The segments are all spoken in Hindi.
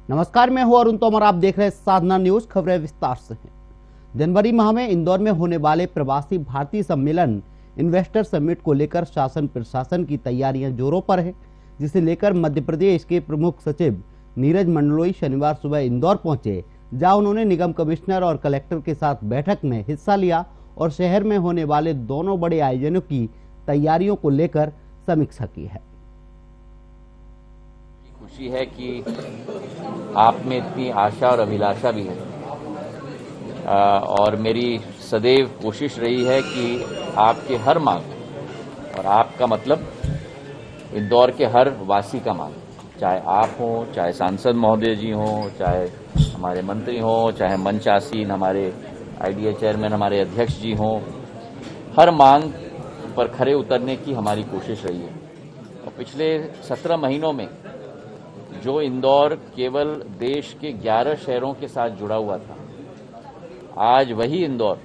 नमस्कार, मैं हूं अरुण तोमर। आप देख रहे हैं साधना न्यूज। खबरें विस्तार से हैं। जनवरी माह में इंदौर में होने वाले प्रवासी भारतीय सम्मेलन इन्वेस्टर समिट को लेकर शासन प्रशासन की तैयारियां जोरों पर है, जिसे लेकर मध्य प्रदेश के प्रमुख सचिव नीरज मंडलोई शनिवार सुबह इंदौर पहुंचे, जहां उन्होंने निगम कमिश्नर और कलेक्टर के साथ बैठक में हिस्सा लिया और शहर में होने वाले दोनों बड़े आयोजनों की तैयारियों को लेकर समीक्षा की है। खुशी है कि आप में इतनी आशा और अभिलाषा भी है, और मेरी सदैव कोशिश रही है कि आपके हर मांग, और आपका मतलब इंदौर के हर वासी का मांग, चाहे आप हों, चाहे सांसद महोदय जी हों, चाहे हमारे मंत्री हों, चाहे मंचासीन हमारे आईडीए चेयरमैन हमारे अध्यक्ष जी हों, हर मांग पर खरे उतरने की हमारी कोशिश रही है। और पिछले 17 महीनों में जो इंदौर केवल देश के 11 शहरों के साथ जुड़ा हुआ था, आज वही इंदौर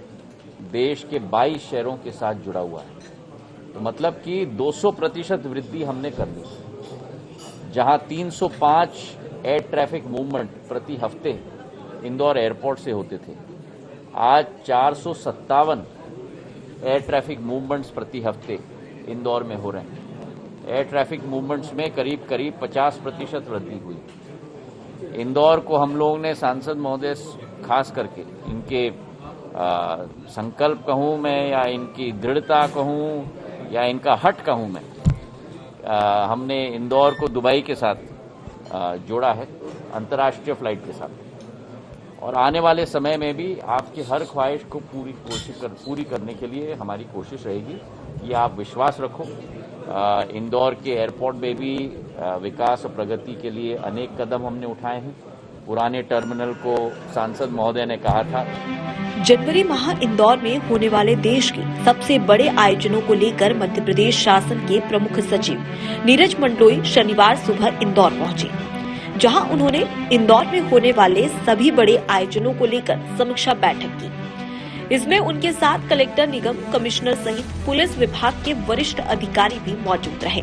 देश के 22 शहरों के साथ जुड़ा हुआ है। तो मतलब कि 200% वृद्धि हमने कर दी। जहां 305 एयर ट्रैफिक मूवमेंट प्रति हफ्ते इंदौर एयरपोर्ट से होते थे, आज 457 एयर ट्रैफिक मूवमेंट्स प्रति हफ्ते इंदौर में हो रहे हैं। एयर ट्रैफिक मूवमेंट्स में करीब 50% वृद्धि हुई। इंदौर को हम लोगों ने सांसद महोदय खास करके इनके संकल्प कहूँ मैं, या इनकी दृढ़ता कहूँ, या इनका हट कहूँ मैं, हमने इंदौर को दुबई के साथ जोड़ा है, अंतर्राष्ट्रीय फ्लाइट के साथ। और आने वाले समय में भी आपकी हर ख्वाहिश को पूरी करने के लिए हमारी कोशिश रहेगी। ये आप विश्वास रखो। इंदौर के एयरपोर्ट में भी विकास और प्रगति के लिए अनेक कदम हमने उठाए हैं। पुराने टर्मिनल को सांसद महोदय ने कहा था। जनवरी माह इंदौर में होने वाले देश के सबसे बड़े आयोजनों को लेकर मध्य प्रदेश शासन के प्रमुख सचिव नीरज मंडलोई शनिवार सुबह इंदौर पहुंचे, जहां उन्होंने इंदौर में होने वाले सभी बड़े आयोजनों को लेकर समीक्षा बैठक की। इसमें उनके साथ कलेक्टर, निगम कमिश्नर सहित पुलिस विभाग के वरिष्ठ अधिकारी भी मौजूद रहे।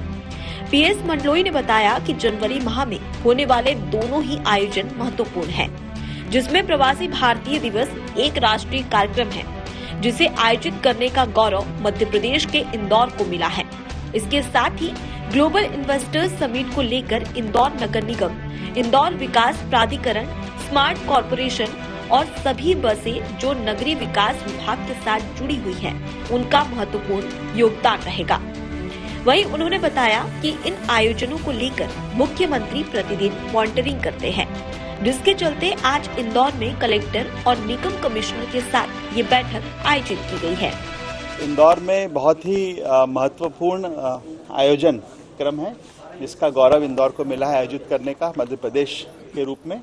पीएस मंडलोई ने बताया कि जनवरी माह में होने वाले दोनों ही आयोजन महत्वपूर्ण हैं, जिसमें प्रवासी भारतीय दिवस एक राष्ट्रीय कार्यक्रम है, जिसे आयोजित करने का गौरव मध्य प्रदेश के इंदौर को मिला है। इसके साथ ही ग्लोबल इन्वेस्टर्स समिट को लेकर इंदौर नगर निगम, इंदौर विकास प्राधिकरण, स्मार्ट कॉर्पोरेशन और सभी बसें जो नगरीय विकास विभाग के साथ जुड़ी हुई हैं, उनका महत्वपूर्ण योगदान रहेगा। वहीं उन्होंने बताया कि इन आयोजनों को लेकर मुख्यमंत्री प्रतिदिन मॉनिटरिंग करते हैं, जिसके चलते आज इंदौर में कलेक्टर और निगम कमिश्नर के साथ ये बैठक आयोजित की गई है। इंदौर में बहुत ही महत्वपूर्ण आयोजन क्रम है, जिसका गौरव इंदौर को मिला है आयोजित करने का मध्य प्रदेश के रूप में,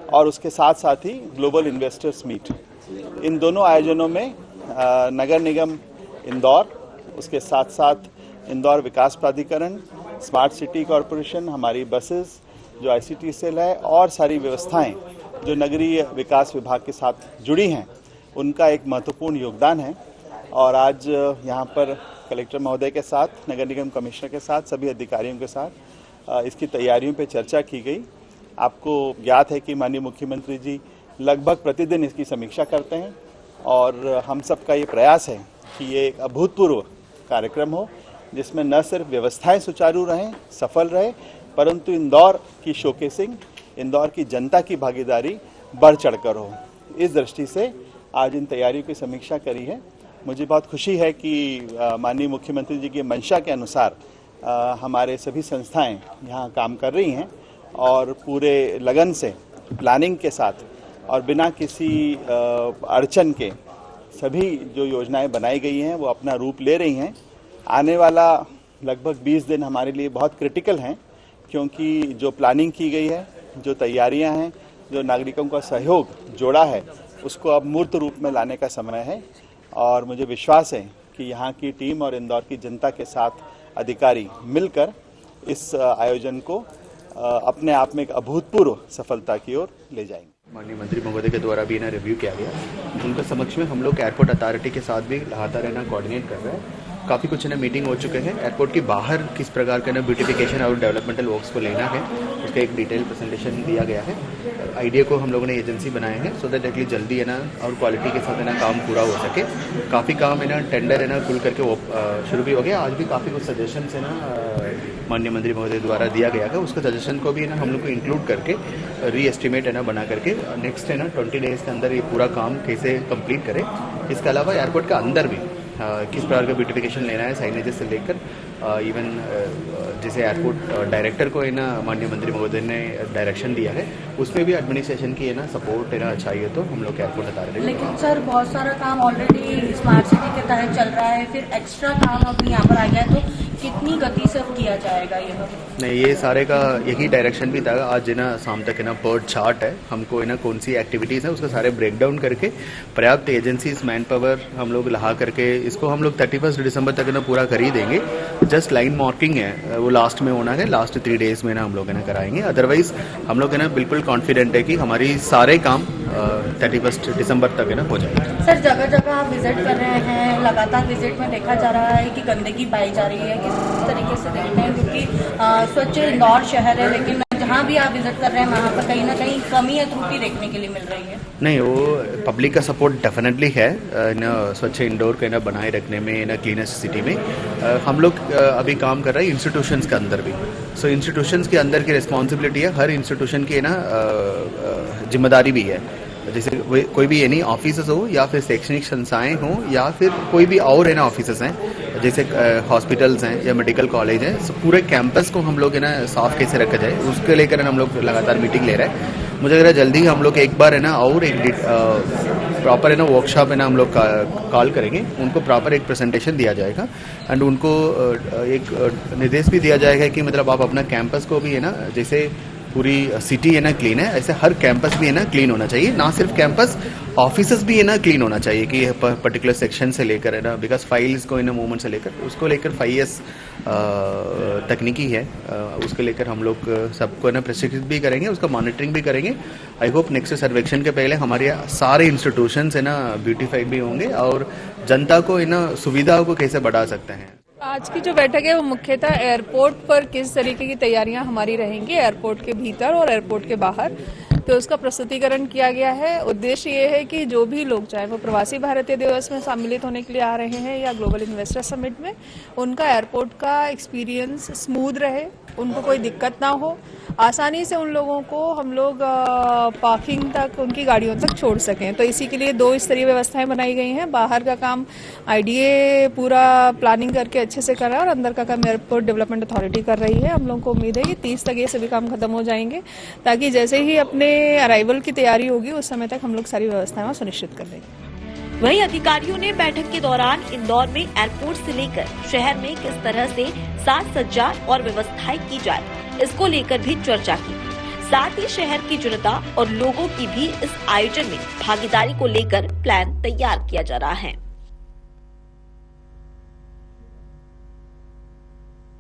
और उसके साथ साथ ही ग्लोबल इन्वेस्टर्स मीट। इन दोनों आयोजनों में नगर निगम इंदौर, उसके साथ साथ इंदौर विकास प्राधिकरण, स्मार्ट सिटी कॉरपोरेशन, हमारी बसेस जो आईसीटी सेल है, और सारी व्यवस्थाएं जो नगरीय विकास विभाग के साथ जुड़ी हैं, उनका एक महत्वपूर्ण योगदान है। और आज यहाँ पर कलेक्टर महोदय के साथ, नगर निगम कमिश्नर के साथ, सभी अधिकारियों के साथ इसकी तैयारियों पर चर्चा की गई। आपको ज्ञात है कि माननीय मुख्यमंत्री जी लगभग प्रतिदिन इसकी समीक्षा करते हैं, और हम सबका ये प्रयास है कि ये एक अभूतपूर्व कार्यक्रम हो, जिसमें न सिर्फ व्यवस्थाएं सुचारू रहें, सफल रहे, परंतु इंदौर की शोकेसिंग, इंदौर की जनता की भागीदारी बढ़ चढ़कर हो। इस दृष्टि से आज इन तैयारियों की समीक्षा करी है। मुझे बहुत खुशी है कि माननीय मुख्यमंत्री जी की मंशा के अनुसार हमारे सभी संस्थाएं यहाँ काम कर रही हैं, और पूरे लगन से प्लानिंग के साथ और बिना किसी अड़चन के सभी जो योजनाएं बनाई गई हैं वो अपना रूप ले रही हैं। आने वाला लगभग 20 दिन हमारे लिए बहुत क्रिटिकल हैं, क्योंकि जो प्लानिंग की गई है, जो तैयारियां हैं, जो नागरिकों का सहयोग जोड़ा है, उसको अब मूर्त रूप में लाने का समय है। और मुझे विश्वास है कि यहाँ की टीम और इंदौर की जनता के साथ अधिकारी मिलकर इस आयोजन को अपने आप में एक अभूतपूर्व सफलता की ओर ले जाएंगे। माननीय मंत्री महोदय के द्वारा भी इन्हें रिव्यू किया गया। उनके समक्ष में हम लोग एयरपोर्ट अथॉरिटी के साथ भी लगातार इन्हें कोऑर्डिनेट कर रहे हैं, काफ़ी कुछ ना मीटिंग हो चुके हैं। एयरपोर्ट के बाहर किस प्रकार का ना ब्यूटिफिकेशन और डेवलपमेंटल वर्क्स को लेना है, उसका एक डिटेल प्रेजेंटेशन दिया गया है। आइडिया को हम लोगों ने एजेंसी बनाए हैं सो दैट एटलीस्ट जल्दी है ना और क्वालिटी के साथ है ना काम पूरा हो सके। काफ़ी काम है ना टेंडर है ना खुल करके वो शुरू भी हो गया। आज भी काफ़ी कुछ सजेशन है ना माननीय मंत्री महोदय द्वारा दिया गया है। उसका सजेशन को भी है ना हम लोग को इंक्लूड करके री एस्टिमेट है ना बना करके नेक्स्ट है ना 20 डेज के अंदर ये पूरा काम कैसे कंप्लीट करें। इसके अलावा एयरपोर्ट का अंदर भी किस प्रकार का ब्यूटिफिकेशन लेना है, साइनेजेस से लेकर इवन जैसे एयरपोर्ट डायरेक्टर को है ना माननीय मंत्री महोदय ने डायरेक्शन दिया है, उसमें भी एडमिनिस्ट्रेशन की है ना सपोर्ट है ना चाहिए तो हम लोग एयरपोर्ट अथॉरिटी। लेकिन सर बहुत सारा काम ऑलरेडी स्मार्ट सिटी के तहत चल रहा है, फिर एक्स्ट्रा काम अब यहाँ पर आ गया तो कितनी गति से किया जाएगा ये? नहीं, ये सारे का यही डायरेक्शन भी था। आज है ना शाम तक है ना पर्ट चार्ट है, हमको है ना कौन सी एक्टिविटीज़ है उसका सारे ब्रेक डाउन करके पर्याप्त एजेंसीज मैन पावर हम लोग लगा करके इसको हम लोग 31 दिसंबर तक है ना पूरा कर ही देंगे। जस्ट लाइन मार्किंग है वो लास्ट में होना है, लास्ट 3 डेज में ना हम लोग है ना कराएंगे। अदरवाइज हम लोग है ना बिल्कुल कॉन्फिडेंट है कि हमारी सारे काम 31 दिसंबर तक है ना हो जाएगा। सर जगह जगह आप विजिट कर रहे हैं, लगातार विजिट में देखा जा रहा है कि गंदगी पाई जा रही है, किस तरीके से देखते हैं? क्योंकि स्वच्छ इंदौर शहर है लेकिन जहाँ भी आप विजिट कर रहे हैं वहाँ पर कहीं ना कहीं कमी या त्रुटि देखने के लिए मिल रही है। नहीं, वो पब्लिक का सपोर्ट डेफिनेटली है ना स्वच्छ इंडोर को ना बनाए रखने में ना क्लीनेस्ट सिटी में। हम लोग अभी काम कर रहे हैं इंस्टीट्यूशंस के अंदर भी। सो इंस्टीट्यूशंस के अंदर की रिस्पॉन्सिबिलिटी है, हर इंस्टीट्यूशन की ना जिम्मेदारी भी है। जैसे कोई भी यानी ऑफिसेस हो या फिर शैक्षणिक संस्थाएं हो या फिर कोई भी और है ना ऑफिसेस हैं जैसे हॉस्पिटल्स हैं या मेडिकल कॉलेज हैं, so पूरे कैंपस को हम लोग है ना साफ कैसे रखा जाए उसके लेकर हम लोग लगातार मीटिंग ले रहे हैं। मुझे लग रहा है जल्दी हम लोग एक बार है ना और एक प्रॉपर है ना वर्कशॉप है ना हम लोग कॉल करेंगे, उनको प्रॉपर एक प्रेजेंटेशन दिया जाएगा एंड उनको एक निर्देश भी दिया जाएगा कि मतलब आप अपना कैंपस को भी है ना जैसे पूरी सिटी है ना क्लीन है ऐसे हर कैंपस भी है ना क्लीन होना चाहिए। ना सिर्फ कैंपस, ऑफिसेस भी है ना क्लीन होना चाहिए कि पर्टिकुलर सेक्शन से लेकर है ना बिकॉज फाइल्स को है ना मूवमेंट से लेकर उसको लेकर 5 years तकनीकी है, उसके लेकर हम लोग सबको है ना प्रशिक्षित भी करेंगे, उसका मॉनिटरिंग भी करेंगे। आई होप नेक्स्ट सर्वेक्षण के पहले हमारे सारे इंस्टीट्यूशंस है ना ब्यूटीफाइड भी होंगे और जनता को है ना सुविधाओं को कैसे बढ़ा सकते हैं। आज की जो बैठक है वो मुख्यतः एयरपोर्ट पर किस तरीके की तैयारियां हमारी रहेंगी एयरपोर्ट के भीतर और एयरपोर्ट के बाहर, तो उसका प्रस्तुतिकरण किया गया है। उद्देश्य ये है कि जो भी लोग चाहे वो प्रवासी भारतीय दिवस में सम्मिलित होने के लिए आ रहे हैं या ग्लोबल इन्वेस्टर समिट में, उनका एयरपोर्ट का एक्सपीरियंस स्मूथ रहे, उनको कोई दिक्कत ना हो, आसानी से उन लोगों को हम लोग पार्किंग तक उनकी गाड़ियों तक छोड़ सकें। तो इसी के लिए 2 स्तरीय व्यवस्थाएं बनाई गई हैं। बाहर का काम आईडीए पूरा प्लानिंग करके अच्छे से कर रहा है और अंदर का काम एयरपोर्ट डेवलपमेंट अथॉरिटी कर रही है। हम लोग को उम्मीद है कि 30 तक ये सभी काम खत्म हो जाएंगे ताकि जैसे ही अपने अराइवल की तैयारी होगी उस समय तक हम लोग सारी व्यवस्थाएं सुनिश्चित कर देंगे। वहीं अधिकारियों ने बैठक के दौरान इंदौर में एयरपोर्ट से लेकर शहर में किस तरह से साज सज्जा और व्यवस्थाएं की जाए इसको लेकर भी चर्चा की। साथ ही शहर की जनता और लोगों की भी इस आयोजन में भागीदारी को लेकर प्लान तैयार किया जा रहा है।